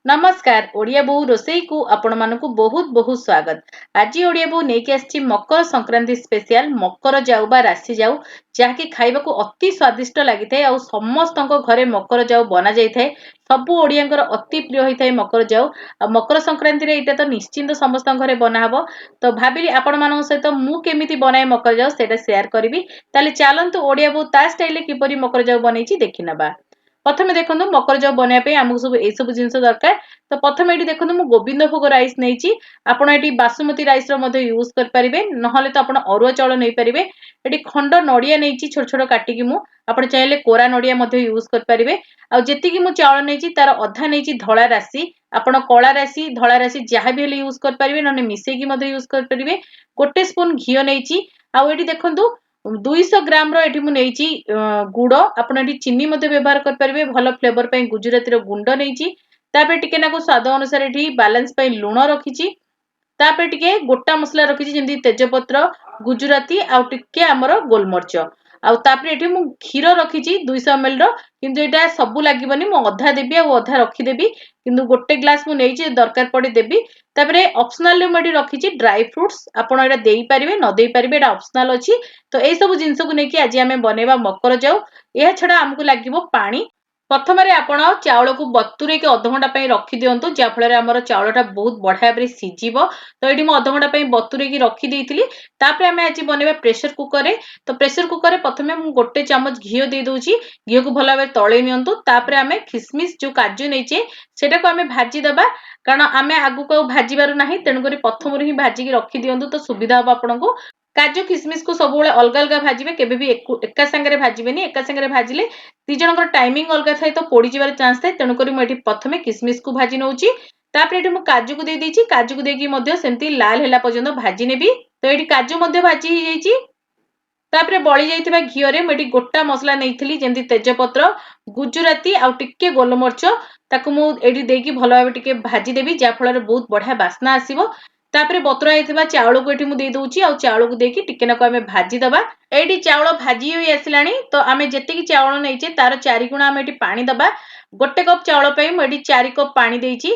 नमस्कार ओडिया बहु रोसई को आपण मानकु बहुत बहुत स्वागत। आज ओडिया बहु नेकी आछि मकर संक्रांति स्पेशल मकर जाऊ बा राशि जाऊ जाकि खाइबा को अति स्वादिष्ट लागि थाए आ समस्तक घरे मकर जाऊ बना जाई थाए। सबु ओडियांकर अति प्रिय होई थाए मकर जाऊ आ मकर संक्रांति रे इटा तो निश्चिंत समस्त घरे बना हबो। तो भाबिली आपण मानक सहित मु केमिति बनाए मकर जाऊ सेटा शेयर करबी। ताले चालंतु ओडिया बहु ता स्टाइल रे किपरि मकर जाऊ बनैछि देखि नबा। प्रथमे देखंतु मकर जाऊ बनाया पे हमकु सब ए सब जिंस दरकार। तो प्रथमे एठी देखंतु मु गोविंद भोग राइस नेइछि। आपण एठी बासमती राइस रो मध्ये यूज कर परिबे नहले तो आपण अरुआ चावल नै परिबे। एठी खंड नडिया नेइछि छोट छोट काटी कि मु आपण चाहिले कोरा नडिया मध्ये यूज कर परिबे। आ जेति कि मु चावल नेइछि तार अधा नेइछि धळा राशि आपण कळा राशि धळा राशि जहा भी यूज कर परिबे नने मिसेई कि मध्ये यूज कर परिबे। गोटे स्पून घियो नेइछि। आ एठी देखंतु 200 ग्राम रो एठी मु नेइछि गुड़ आपण एठी चीनी मध्ये व्यवहार कर परिबे भलो फ्लेवर पई गुजराती रो गुंड नेइछि। तापर टिके नाको स्वाद अनुसार एठी बैलेंस पई लूण रखिछि। तापर टिके गोटा मसला रखिछि जेंति तेजपत्र गुजराती आ टिके हमरो गोलमर्च आ तापर एठी मु खीर रखिछि 200 ml रो किंतु एटा सब लागिबनी मु अधा देबी आ अधा रखि देबी किंतु गोटे ग्लास मु नेइछि दरकार पड़ी देबी। तापरे ऑप्शनल मु एठी रखिछि ड्राई फ्रूट्स आपण एटा देई परिबे न देई परिबे एटा ऑप्शनल अछि। तो ए सब जिंस को नेकी आज आमे बनेबा मकर जाऊ। एहा छडा हमकु लागिबो पानी। प्रथमे रे आपण चावल को बतुरे के आधा घंटा पई रखि दियंतु जा फल रे हमर चावलटा बहुत बढ़िया बरे सिजिबो। तो एठी मु आधा घंटा पई बतुरे की रखि देइतिली। तापरे आमे आज बनेबा प्रेशर कुकर रे। तो प्रेशर कुकर रे प्रथमे मु गोटे चम्मच घियो दे दोछि। घियो को भला बरे तळे नियंतु। तापरे आमे खिसमिस जो काजू नेइचे सेटा को आमे भाजी दबा कारण आमे आगु को भाजी बारू नाही तेनु करी प्रथम रे ही भाजी की रखि दियंतु तो सुविधा हो आपनको। काजू किसमिस को सब अलग अलग भाजिबे केबे भी एका संगे भाजिबेनी एका संगे भाजिले दी जनकर टाइमिंग अलग थाए तो पोड़ी जिबार चांस थाए तेनु करी मु एठी प्रथमे किसमिस को भाजी नउची। तापर एठी मु काजू को दे देछि काजू को देकी मध्ये सेंती लाल हेला पर्यंत भाजी नेबी। तो एठी काजू मध्ये भाजी हि जाइछि। तापरे बळी जाइथिबा घियो रे मु एठी गोटा मसला नेइथिली जेंति तेजपत्र गुजराती आ टिके गोलमर्च ताकू मु एठी देकी भलो भाबे टिके भाजी देबी जा फल रे बहुत बढ़िया बास्ना आसीबो। तापरे बतुरा आइथिबा चावल को एठी मु दे दोछि आ चावल को देकी टिके नाको आमे भाजी दबा। एठी चावल भाजी होई आसिलानी तो आमे जेते कि चावल नेइचे तार 4 गुणा आमे एठी पानी दबा। गोटे कप चावल पई मु एठी 4 कप पानी देइछि।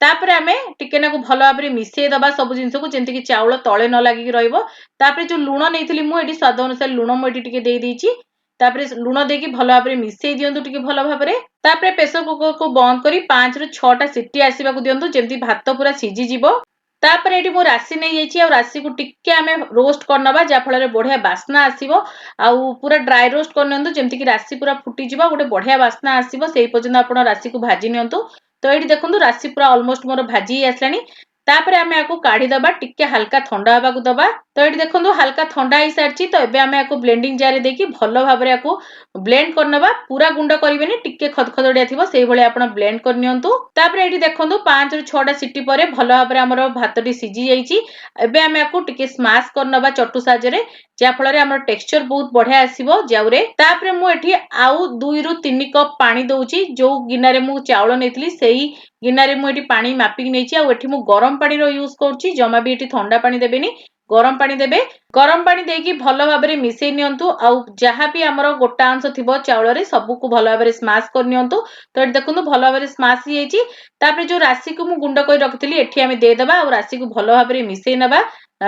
तापरे आमे टिके नाको भलो भाबे मिसेई दबा सब जिंस को जेंति कि चावल तळे न लागि कि रहइबो। तापरे जो लूण नेइथिली मु एठी स्वाद अनुसार लूण मु एठी टिके देइ देइछि। तापरे लूण देकी भलो भाबे मिसेई दियंतु टिके भलो भाबे। तापरे प्रेशर कुकर को बंद करी 5 रु 6 टा सीटी आसीबा को दियंतु जेंति भात पूरा सिझी जिवो। तापर एठी मु राशि नै जाइछि आ राशि को टिके आमे रोस्ट करनबा जा फल रे बढ़िया बास्ना आसीबो। आ पूरा ड्राई रोस्ट करनंतु जेमति कि राशि पूरा फुटी जिवो गोटे बढ़िया बास्ना आसीबो सेही पर्यंत आपण राशि को भाजी नियंतु। तो एठी देखंतु राशि पूरा ऑलमोस्ट मोर भाजी आसलानी। तापर आमे आको काढी दबा टिके हल्का ठंडा हबा को दबा। तो एठी देखंतु हल्का ठंडा ही सारछि तो एबे आमे आको ब्लेंडिंग जार रे देकी भलो भाबरे आको ब्लेंड करनबा पूरा गुंड करिवेनी टिके खदखदडिया थिबो सेही भले आपण ब्लेंड कर नियंतु। तापर एठी देखंतु 5 रु 6 टा सीटी परे भलो भाबरे हमर भातटी सिझी जाइछि। एबे आमे आको टिके स्मैश करनबा चटू साजे रे जा फल रे हमर टेक्सचर बहुत बढ़िया आसीबो जाऊ रे। तापर मु एठी आउ 2 रु 3 कप पानी दउछि जो गिना रे मु चावल नेइथिली सेही गिना रे मु एठी पानी मापी नेइछि आ एठी मु गरम पानी रो यूज करछि जमा भी एठी ठंडा पानी देबेनी गरम पानी देबे। गरम पानी देकी भलो भाबरे मिसेई नियंतु आ जहा भी हमर गोटा अंश थिबो चावल रे सब को भलो भाबरे स्मैश कर नियंतु। तो एठी देखंतु भलो भाबरे स्मैश हि जाइछि। तापर जो राशि को मु गुंड करि रखिथिली एठी आमे दे दबा आ राशि को भलो भाबरे मिसेई नबा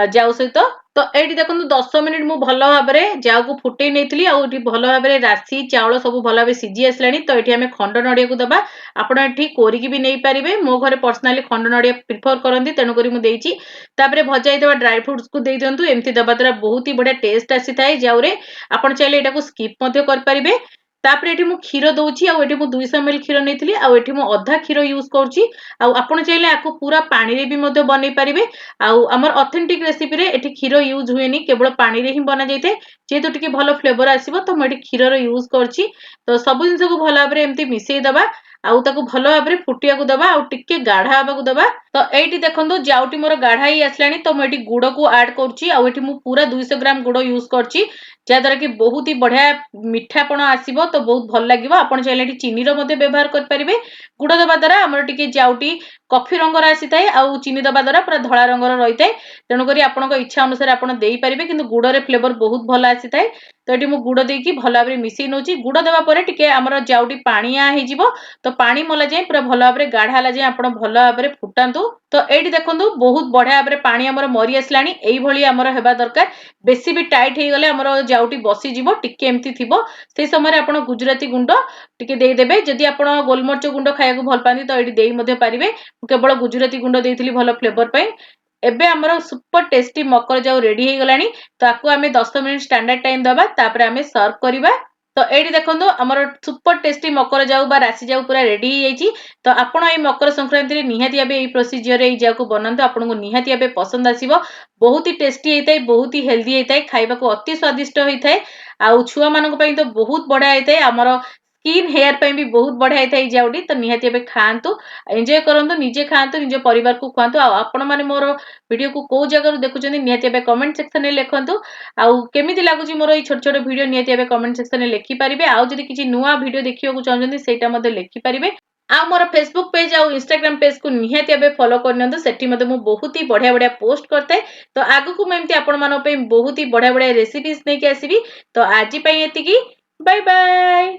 जाऊ सहित। तो एठी देखंतु 10 मिनिट मु भलो भाबरे जाऊ को फुटेई नेइथिली आ एठी भलो भाबरे राशि चावल सब भलो भाबे सिझी आसलानी। तो एठी आमे खंड नडिया को दबा आपण एठी कोरिकी भी नै परिबे मो घरे पर्सनली खंड नडिया प्रिफर करंती तेनु करी मु देइछि। तापरे भजा हितबा ड्राई फ्रूट्स को देइ दियंतु एमति दबा द्वारा बहुत ही बढ़िया टेस्ट आसी थाए जाऊ रे आपण चाहिले एटा को स्किप मध्ये कर परिबे। तापरे एठी मु खीर दउछि आ एठी मु 200 ml खीर नेइथिली आ एठी मु आधा खीर यूज करछि। आ आपण चाहिले आको पूरा पानी रे भी मध्ये बनै परिबे। आ हमर ऑथेंटिक रेसिपी रे एठी खीर यूज हुएनी केवल पानी रे ही बना जाइते जेतु टिके भलो फ्लेवर आसीबो तो मु एठी खीर रो यूज करछि। तो सब जिंस को भलो भाबरे एमति मिसेई दबा आउ ताको भलो भाबरे फुटिया को दबा आउ टिके गाढ़ा हबा को दबा। तो एठी देखंतु जाउटी मोर गाढ़ा ही आसलानी तो मु एठी गुड़ को ऐड करछि आ एठी मु पूरा 200 ग्राम गुड़ यूज करछि जा द्वारा कि बहुत ही बढ़िया मिठापण आसीबो तो बहुत भल लागिबो। आपण चाहिले एठी चीनी रो मध्ये व्यवहार कर परिबे। गुड़ दबा द्वारा हमर टिके जाउटी कफी रंगर आसी थाए आउ चीनी दबा द्वारा पूरा धला रंगर रही थाए तेणुक आपंक इच्छा अनुसार आप देपारे कि गुड़ फ्लेवर बहुत भल आसी थाए तो ये गुड़ देकी भल भाव मिसई नौ गुड़ देवापर टे आमर जाऊटी पाणिया हो तो पानी मला जाए पूरा भल भाव गाढ़ा जाए आप भल भाव फुटातु तो ये देखो बहुत बढ़िया भाव पानी आमर मरी आसला आमर हेबा दरकार बेसी भी टाइट हो गले आमर जाऊटी बसीज टिके एमती थी से समय आप गुजराती गुंड टिके देदेबे जदि आप गोलमरिच गुंड खाया भल पाती तो ये पारे केवल गुजराती गुंड देती भल फ्लेवर पाई एबे आमर सुपर टेस्टी मकर जाऊ रेडी हो गलानी तो आपको आम 10 मिनिट स्टैंडर्ड टाइम दबा तापर आम सर्व करवा तो ये देखो आमर सुपर टेस्टी मकर जाऊ बा राशि जाऊ पूरा रेडी हो जाइए तो आपण ये मकर संक्रांति निहाती भाव ये प्रोसीजर ये जाऊ बनातु आपको निहाती भाव पसंद आसीबो बहुत ही टेस्टी होता है बहुत ही हेल्दी होता है खाइबा को अति स्वादिष्ट होता है आउ छुआ मानक पई तो बहुत बढ़िया होता है आमर स्किन हेयर पे भी बहुत बढ़िया होता है जाऊटी तो निहाती भाव खातु एंजॉय करंतु निजे खातु निज परिवार को खुआतु आपण माने मोर वीडियो को को जगह देखुं निहाती भाव कमेंट सेक्शन में लिखंतु आउ केमिति लागुची मोर छोट छोट वीडियो निहाती भाव कमेंट सेक्शन में लिखि पारिबे आउ जदि किछि नुवा वीडियो देखियो चाहते सेटा मते लिखि पारिबे आ मोर फेसबुक पेज आउ इंस्टाग्राम पेज को निहाती भाव फॉलो करनियंतु सेठी मते मु बहुत ही बढ़िया बढ़िया पोस्ट करते तो आगु को मैं एमती आपण मानो पे बहुत ही बढ़िया बढ़िया रेसिपीज नेकी आसीबी तो आज पई एतिकी बाय बाय।